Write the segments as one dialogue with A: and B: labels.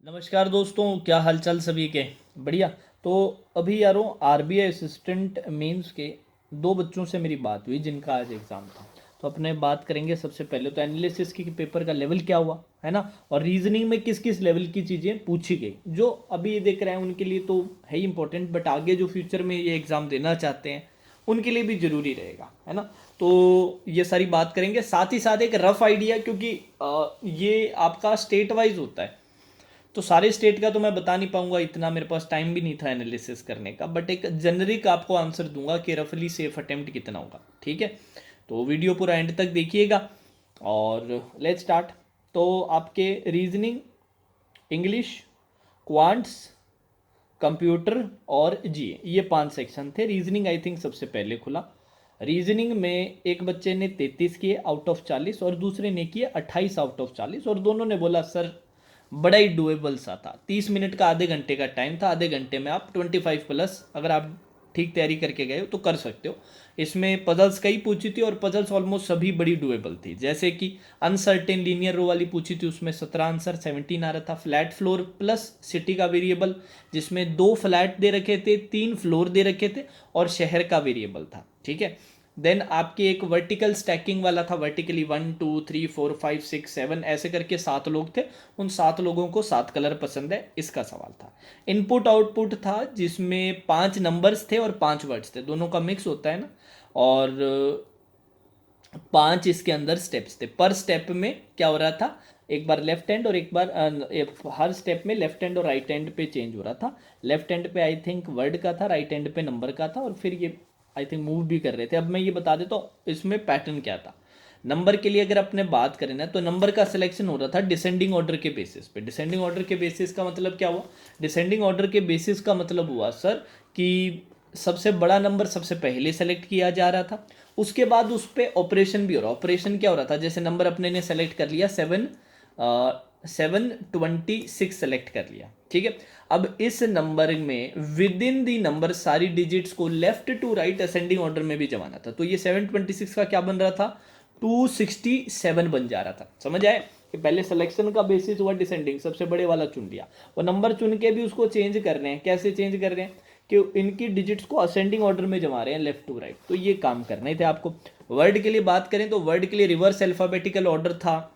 A: नमस्कार दोस्तों, क्या हालचाल सभी के। बढ़िया। तो अभी यारों आरबीआई असिस्टेंट मेंस के दो बच्चों से मेरी बात हुई जिनका आज एग्ज़ाम था। तो अपने बात करेंगे सबसे पहले तो एनालिसिस की पेपर का लेवल क्या हुआ है ना, और रीजनिंग में किस किस लेवल की चीज़ें पूछी गई। जो अभी देख रहे हैं उनके लिए तो है ही इंपॉर्टेंट, बट आगे जो फ्यूचर में ये एग्ज़ाम देना चाहते हैं उनके लिए भी ज़रूरी रहेगा, है ना। तो ये सारी बात करेंगे, साथ ही साथ एक रफ आइडिया, क्योंकि ये आपका स्टेट वाइज होता है। तो सारे स्टेट का तो मैं बता नहीं पाऊंगा, इतना मेरे पास टाइम भी नहीं था एनालिसिस करने का, बट एक जेनरिक आपको आंसर दूंगा कि रफली सेफ अटेम्प्ट कितना होगा। ठीक है, तो वीडियो पूरा एंड तक देखिएगा और लेट्स स्टार्ट। तो आपके रीजनिंग, इंग्लिश, क्वांट्स, कंप्यूटर और जी, ये 5 सेक्शन थे। रीजनिंग आई थिंक सबसे पहले खुला। रीजनिंग में एक बच्चे ने 33 किए आउट ऑफ 40 और दूसरे ने किए 28 आउट ऑफ 40, और दोनों ने बोला सर बड़ा ही डुएबल सा था। 30 मिनट का, आधे घंटे का टाइम था, आधे घंटे में आप 25 प्लस अगर आप ठीक तैयारी करके गए हो तो कर सकते हो। इसमें पजल्स कई पूछी थी और पजल्स ऑलमोस्ट सभी बड़ी डुएबल थी। जैसे कि अनसर्टेन लीनियर रो वाली पूछी थी, उसमें 17 आंसर, 17 आ रहा था। फ्लैट फ्लोर प्लस सिटी का वेरिएबल, जिसमें 2 फ्लैट दे रखे थे, 3 फ्लोर दे रखे थे और शहर का वेरिएबल था। ठीक है। देन आपकी एक वर्टिकल स्टैकिंग वाला था, वर्टिकली 1 2 3 4 5 6 7 ऐसे करके 7 लोग थे। उन 7 लोगों को 7 कलर पसंद है, इसका सवाल था। इनपुट आउटपुट था, जिसमें 5 नंबर्स थे और 5 वर्ड्स थे, दोनों का मिक्स होता है ना। और 5 इसके अंदर स्टेप्स थे। पर स्टेप में क्या हो रहा था, एक बार लेफ्ट हैंड और एक बार हर स्टेप में लेफ्ट हैंड और राइट हैंड पे चेंज हो रहा था। लेफ्ट हैंड पे आई थिंक वर्ड का था, राइट हैंड पे नंबर का था, और फिर ये आई थिंक मूव भी कर रहे थे। अब मैं ये बता देता हूँ इसमें पैटर्न क्या था। नंबर के लिए अगर अपने बात करें ना, तो नंबर का सिलेक्शन हो रहा था डिसेंडिंग ऑर्डर के बेसिस पे। डिसेंडिंग ऑर्डर के बेसिस का मतलब क्या हुआ, डिसेंडिंग ऑर्डर के बेसिस का मतलब हुआ सर कि सबसे बड़ा नंबर सबसे पहले सेलेक्ट किया जा रहा था, उसके बाद उस पर ऑपरेशन भी हो रहा। ऑपरेशन क्या हो रहा था, जैसे नंबर अपने ने सेलेक्ट कर लिया 726 सेलेक्ट कर लिया। ठीक है। अब इस नंबर में विद इन दी नंबर सारी डिजिट्स को left to right ascending order में भी जमाना था। तो ये 726 का क्या बन रहा था, 267 बन जा रहा था। समझ आए कि पहले सिलेक्शन का बेसिस हुआ डिसेंडिंग, सबसे बड़े वाला चुन लिया, और नंबर चुन के भी उसको चेंज कर रहे हैं। कैसे चेंज कर रहे हैं कि इनकी डिजिट्स को असेंडिंग ऑर्डर में जमा रहे हैं, लेफ्ट टू राइट। तो ये काम करने थे आपको। वर्ड के लिए बात करें तो वर्ड के लिए रिवर्स अल्फाबेटिकल ऑर्डर था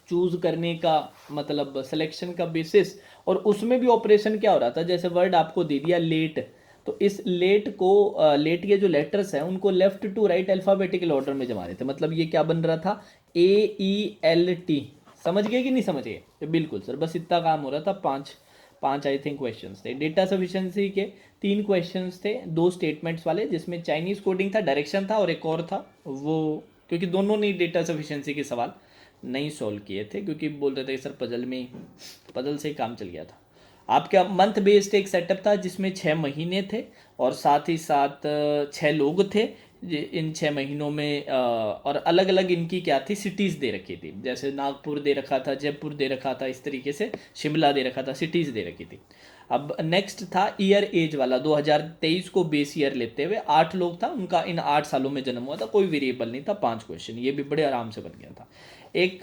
A: चूज करने का, मतलब सिलेक्शन का बेसिस। और उसमें भी ऑपरेशन क्या हो रहा था, जैसे वर्ड आपको दे दिया लेट, तो इस लेट को लेट के जो लेटर्स हैं उनको left to right alphabetical order में जमा रहे थे। मतलब ये क्या बन रहा था, AELT। समझ गए कि नहीं समझ गए, तो बिल्कुल सर, बस इतना काम हो रहा था। पांच पांच आई थिंक क्वेश्चंस थे। डेटा सफिशिएंसी के 3 क्वेश्चंस थे, 2 स्टेटमेंट्स वाले, जिसमें चाइनीज कोडिंग था, डायरेक्शन था, और एक और था वो, क्योंकि दोनों ने डेटा सफिशिएंसी के सवाल नहीं सॉल्व किए थे, क्योंकि बोल रहे थे कि सर पजल में पजल से ही काम चल गया था। आपका मंथ बेस्ड एक सेटअप था, जिसमें 6 महीने थे और साथ ही साथ 6 लोग थे। इन 6 महीनों में और अलग अलग इनकी क्या थी, सिटीज़ दे रखी थी। जैसे नागपुर दे रखा था, जयपुर दे रखा था, इस तरीके से शिमला दे रखा था, सिटीज़ दे रखी थी। अब नेक्स्ट था ईयर एज वाला, 2023 को बेस ईयर लेते हुए 8 लोग था, उनका इन 8 सालों में जन्म हुआ था, कोई वेरिएबल नहीं था। 5 क्वेश्चन, ये भी बड़े आराम से बन गया था। एक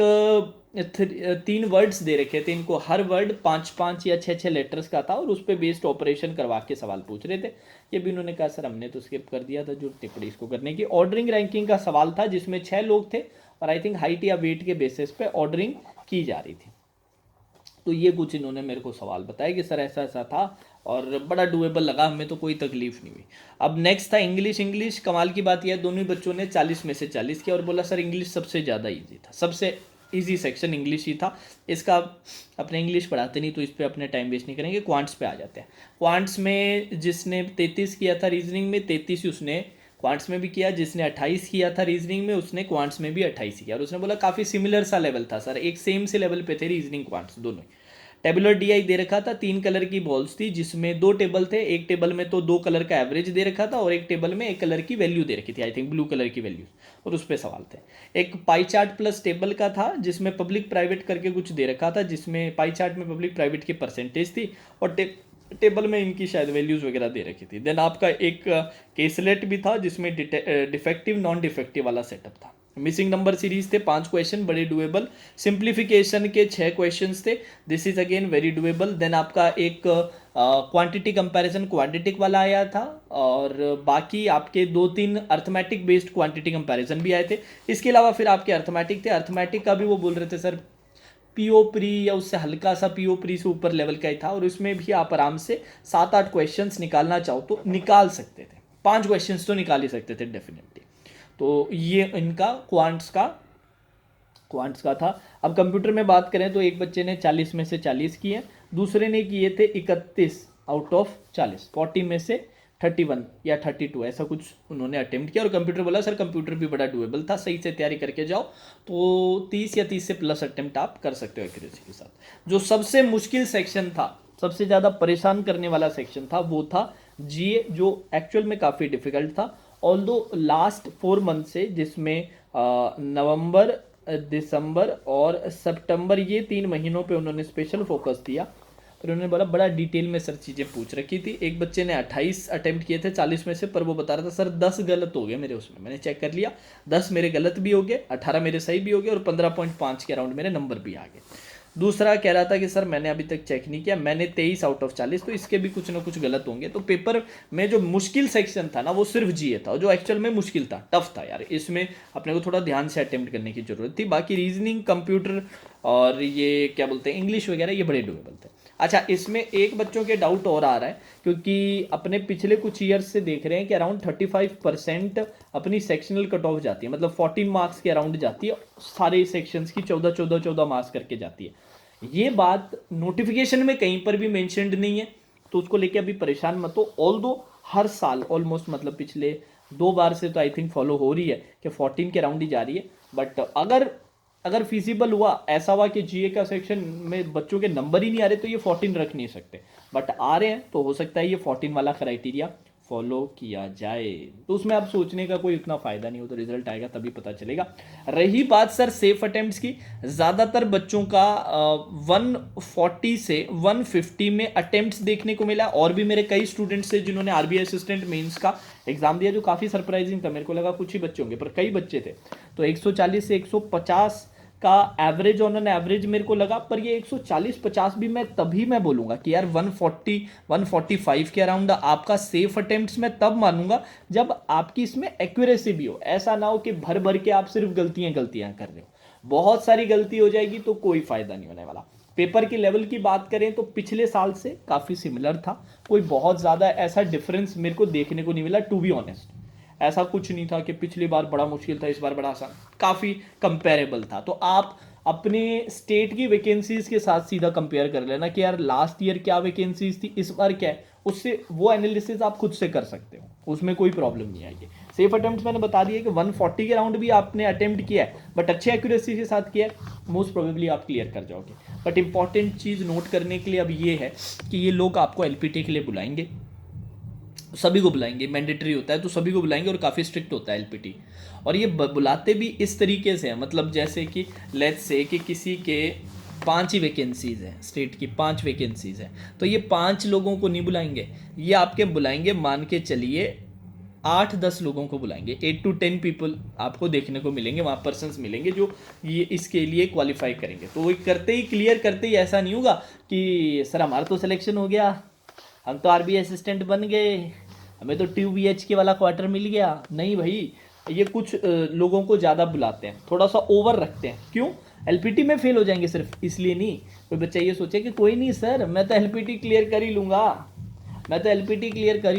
A: 3 वर्ड्स दे रखे थे इनको, हर वर्ड 5 5 या 6 6 लेटर्स का था, और उस पर बेस्ड ऑपरेशन करवा के सवाल पूछ रहे थे। ये भी उन्होंने कहा सर हमने तो स्किप कर दिया था, जो टिप्पणी इसको करने की। ऑर्डरिंग रैंकिंग का सवाल था, जिसमें 6 लोग थे और आई थिंक हाइट या वेट के बेसिस पे ऑर्डरिंग की जा रही थी। तो ये कुछ इन्होंने मेरे को सवाल बताया कि सर ऐसा ऐसा था, और बड़ा डुएबल लगा, हमें तो कोई तकलीफ नहीं हुई। अब नेक्स्ट था इंग्लिश। इंग्लिश कमाल की बात यह है, दोनों ही बच्चों ने 40 में से 40 किया और बोला सर इंग्लिश सबसे ज़्यादा ईजी था, सबसे ईजी सेक्शन इंग्लिश ही था। इसका अपने इंग्लिश पढ़ाते नहीं तो इस पर अपने टाइम वेस्ट नहीं करेंगे, क्वांट्स पे आ जाते हैं। क्वांट्स में जिसने 33 किया था रीजनिंग में, 33 ही उसने क्वांट्स में भी किया। जिसने 28 किया था रीजनिंग में, उसने क्वांट्स में भी 28 किया, और उसने बोला काफ़ी सिमिलर सा लेवल था सर, एक सेम से लेवल पे थे रीजनिंग क्वांट्स दोनों ही। टेबुलर डीआई दे रखा था, 3 कलर की बॉल्स थी, जिसमें 2 टेबल थे। एक टेबल में तो 2 कलर का एवरेज दे रखा था, और एक टेबल में एक कलर की वैल्यू दे रखी थी, आई थिंक ब्लू कलर की वैल्यू, और उस पर सवाल थे। एक पाई चार्ट प्लस टेबल का था, जिसमें पब्लिक प्राइवेट करके कुछ दे रखा था, जिसमें पाई चार्ट में पब्लिक प्राइवेट की परसेंटेज थी, और टेबल में इनकी शायद वैल्यूज वगैरह दे रखी थी। देन आपका एक केसलेट भी था, जिसमें डिफेक्टिव नॉन डिफेक्टिव वाला सेटअप था। मिसिंग नंबर सीरीज थे 5 क्वेश्चन, बड़े डुएबल। सिंप्लीफिकेशन के 6 क्वेश्चंस थे, this is again very doable. Then आपका एक क्वांटिटी कंपैरिजन क्वाड्रेटिक वाला आया था, और बाकी आपके 2-3 अर्थमेटिक बेस्ड क्वांटिटी कंपैरिजन भी आए थे। इसके अलावा फिर आपके अर्थमेटिक थे, अर्थमेटिक का भी वो बोल रहे थे सर पीओ प्री या उससे हल्का सा पीओ प्री से ऊपर लेवल का ही था, और उसमें भी आप आराम से 7-8 क्वेश्चंस निकालना चाहो तो निकाल सकते थे, 5 क्वेश्चंस तो निकाल ही सकते थे डेफिनेटली। तो ये इनका क्वांट्स का था। अब कंप्यूटर में बात करें तो एक बच्चे ने 40 में से 40 किए, दूसरे ने किए थे 31 आउट ऑफ 40, 40 में से 31 या 32 ऐसा कुछ उन्होंने अटेम्प्ट किया। और कंप्यूटर बोला सर कंप्यूटर भी बड़ा डुएबल था, सही से तैयारी करके जाओ तो 30 या 30 से प्लस अटेम्प्ट आप कर सकते हो एक्यूरेसी के साथ। जो सबसे मुश्किल सेक्शन था, सबसे ज़्यादा परेशान करने वाला सेक्शन था, वो था जीए, जो एक्चुअल में काफ़ी डिफिकल्ट था। ऑल्दो लास्ट 4 मंथ से, जिसमें नवंबर, दिसंबर और सितंबर, ये 3 महीनों पे उन्होंने स्पेशल फोकस दिया। फिर उन्होंने बोला बड़ा डिटेल में सर चीज़ें पूछ रखी थी। एक बच्चे ने 28 अटेम्प्ट किए थे 40 में से, पर वो बता रहा था सर 10 गलत हो गए मेरे उसमें। मैंने चेक कर लिया, 10 मेरे गलत भी हो गए, 18 मेरे सही भी हो गए, और 15.5 के अराउंड मेरे नंबर भी आ गए। दूसरा कह रहा था कि सर मैंने अभी तक चेक नहीं किया, मैंने 23 आउट ऑफ 40, तो इसके भी कुछ ना कुछ गलत होंगे। तो पेपर में जो मुश्किल सेक्शन था ना, वो सिर्फ जीए था, जो एक्चुअल में मुश्किल था, टफ था यार। इसमें अपने को थोड़ा ध्यान से अटेम्प्ट करने की जरूरत थी। बाकी रीजनिंग, कंप्यूटर और ये क्या बोलते हैं इंग्लिश वगैरह, ये बड़े डुएबल थे। अच्छा, इसमें एक बच्चों के डाउट और आ रहा है, क्योंकि अपने पिछले कुछ ईयर्स से देख रहे हैं कि अराउंड 35% अपनी सेक्शनल कट ऑफ जाती है, मतलब 14 मार्क्स के अराउंड जाती है, सारे सेक्शंस की 14 मार्क्स करके जाती है। ये बात नोटिफिकेशन में कहीं पर भी मेंशन्ड नहीं है, तो उसको लेके अभी परेशान मत हो। ऑल्दो हर साल ऑलमोस्ट, मतलब पिछले 2 बार से तो आई थिंक फॉलो हो रही है कि 14 के राउंड ही जा रही है। बट अगर फिजिबल हुआ, ऐसा हुआ कि जीए का सेक्शन में बच्चों के नंबर ही नहीं आ रहे, तो ये 14 रख नहीं सकते, बट आ रहे हैं तो हो सकता है ये 14 वाला क्राइटेरिया फॉलो किया जाए। तो उसमें आप सोचने का कोई उतना फायदा नहीं हो, तो रिजल्ट आएगा तभी पता चलेगा। रही बात सर सेफ अटेम्प्ट्स की, ज़्यादातर बच्चों का 140 से 150 में अटेम्प्ट्स देखने को मिला। और भी मेरे कई स्टूडेंट्स थे जिन्होंने आरबीआई असिस्टेंट मेंस का एग्जाम दिया, जो काफ़ी सरप्राइजिंग था। मेरे को लगा कुछ ही बच्चे होंगे, पर कई बच्चे थे। तो 140 से 150 का एवरेज ऑन एवरेज मेरे को लगा, पर ये 140-50 भी मैं बोलूँगा कि यार 140-145 के अराउंड आपका सेफ अटेम्प्ट्स मैं तब मानूंगा जब आपकी इसमें एक्यूरेसी भी हो। ऐसा ना हो कि भर भर के आप सिर्फ गलतियां कर रहे हो, बहुत सारी गलती हो जाएगी तो कोई फायदा नहीं होने वाला। पेपर के लेवल की बात करें तो पिछले साल से काफ़ी सिमिलर था, कोई बहुत ज़्यादा ऐसा डिफरेंस मेरे को देखने को नहीं मिला, टू बी ऑनेस्ट। ऐसा कुछ नहीं था कि पिछली बार बड़ा मुश्किल था इस बार बड़ा आसान, काफ़ी कंपेरेबल था। तो आप अपने स्टेट की वैकेंसीज के साथ सीधा कंपेयर कर लेना कि यार लास्ट ईयर क्या वैकेंसीज थी, इस बार क्या है, उससे वो एनालिसिस आप खुद से कर सकते हो, उसमें कोई प्रॉब्लम नहीं आएगी। सेफ अटेम्प्ट मैंने बता दिया कि 140 के राउंड भी आपने अटेम्प्ट किया है, बट अच्छे एक्यूरेसी के साथ किया है, मोस्ट प्रोबेबली आप क्लियर कर जाओगे। बट इंपॉर्टेंट चीज़ नोट करने के लिए अब ये है कि ये लोग आपको एलपीटी के लिए बुलाएंगे, सभी को बुलाएंगे, मैंडेटरी होता है तो सभी को बुलाएंगे, और काफ़ी स्ट्रिक्ट होता है एलपीटी। और ये बुलाते भी इस तरीके से है, मतलब जैसे कि लेट्स से कि किसी के 5 ही वैकेंसीज़ हैं, स्टेट की 5 वैकेंसीज़ हैं, तो ये 5 लोगों को नहीं बुलाएंगे, ये आपके बुलाएंगे, मान के चलिए 8-10 लोगों को बुलाएंगे, 8 to 10 पीपल आपको देखने को मिलेंगे, वहाँ पर्सन्स मिलेंगे जो ये इसके लिए क्वालिफाई करेंगे। तो वो करते ही, क्लियर करते ही ऐसा नहीं होगा कि सर हमारा तो सिलेक्शन हो गया, हम तो आरबीआई असिस्टेंट बन गए, हमें तो 2 BHK वाला क्वार्टर मिल गया। नहीं भाई, ये कुछ लोगों को ज़्यादा बुलाते हैं, थोड़ा सा ओवर रखते हैं। क्यों? एलपीटी में फेल हो जाएंगे सिर्फ इसलिए नहीं। कोई बच्चा ये सोचे कि कोई नहीं सर, मैं तो एलपीटी क्लियर कर ही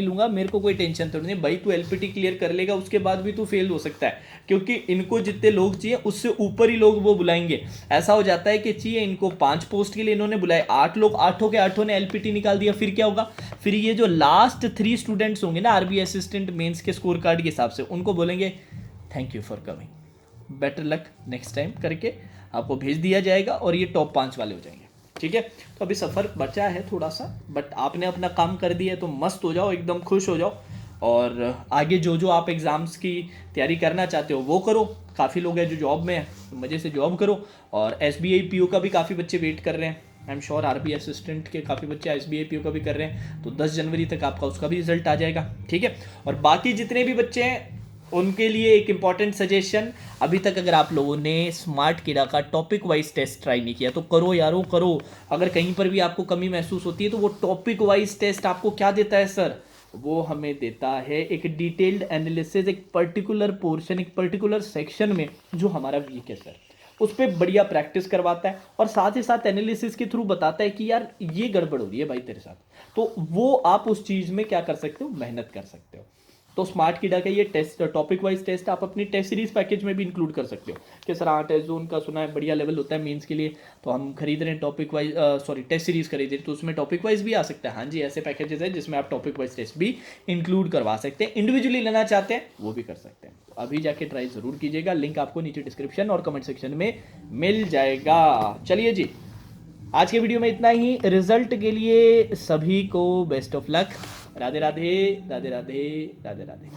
A: लूँगा, मेरे को कोई टेंशन थोड़ी नहीं। भाई तू एलपीटी क्लियर कर लेगा, उसके बाद भी तू फेल हो सकता है, क्योंकि इनको जितने लोग चाहिए उससे ऊपर ही लोग वो बुलाएंगे। ऐसा हो जाता है कि चाहिए इनको 5 पोस्ट के लिए इन्होंने बुलाए 8 लोग, 8 के 8 ने एलपीटी निकाल दिया, फिर क्या होगा? फिर ये जो लास्ट 3 स्टूडेंट्स होंगे ना आरबीआई असिस्टेंट मेंस के स्कोर कार्ड के हिसाब से, उनको बोलेंगे thank you for coming, better luck next time करके आपको भेज दिया जाएगा, और ये टॉप 5 वाले हो जाएंगे। ठीक है, तो अभी सफ़र बचा है थोड़ा सा, बट आपने अपना काम कर दिया है तो मस्त हो जाओ, एकदम खुश हो जाओ, और आगे जो आप एग्ज़ाम्स की तैयारी करना चाहते हो वो करो। काफ़ी लोग हैं जो जॉब में हैं, मज़े से जॉब करो। और SBI PO का भी काफ़ी बच्चे वेट कर रहे हैं, I am sure RBI assistant के काफ़ी बच्चे SBI PO का भी कर रहे हैं, तो 10 जनवरी तक आपका उसका भी रिजल्ट आ जाएगा। ठीक है, और बाकी जितने भी बच्चे हैं उनके लिए एक इम्पॉर्टेंट सजेशन, अभी तक अगर आप लोगों ने स्मार्ट किडा का टॉपिक वाइज टेस्ट ट्राई नहीं किया तो करो यारो करो। अगर कहीं पर भी आपको कमी महसूस होती है तो वो टॉपिक वाइज टेस्ट आपको क्या देता है सर, वो हमें देता है एक डिटेल्ड एनालिसिस, एक पर्टिकुलर पोर्शन, एक पर्टिकुलर सेक्शन में जो हमारा वीक है सर, उस पर बढ़िया प्रैक्टिस करवाता है और साथ ही साथ एनालिसिस के थ्रू बताता है कि यार ये गड़बड़ हो रही है भाई तेरे साथ, तो वो आप उस चीज़ में क्या कर सकते हो, मेहनत कर सकते हो। तो स्मार्ट किडा का ये टेस्ट, टॉपिक वाइज टेस्ट आप अपनी टेस्ट सीरीज पैकेज में भी इंक्लूड कर सकते हो कि सर हाँ टेस्ट जोन का सुना है बढ़िया लेवल होता है मेंस के लिए, तो हम खरीद रहे हैं topic wise, sorry test series खरीद रहे हैं तो उसमें टॉपिक वाइज भी आ सकता है। हाँ जी, ऐसे पैकेजेस हैं जिसमें आप टॉपिक वाइज टेस्ट भी इंक्लूड करवा सकते हैं, इंडिविजुअली लेना चाहते हैं वो भी कर सकते हैं। तो अभी जाके ट्राई ज़रूर कीजिएगा, लिंक आपको नीचे डिस्क्रिप्शन और कमेंट सेक्शन में मिल जाएगा। चलिए जी, आज के वीडियो में इतना ही। रिजल्ट के लिए सभी को best of luck. Radhe Radhe Radhe Radhe Radhe Radhe.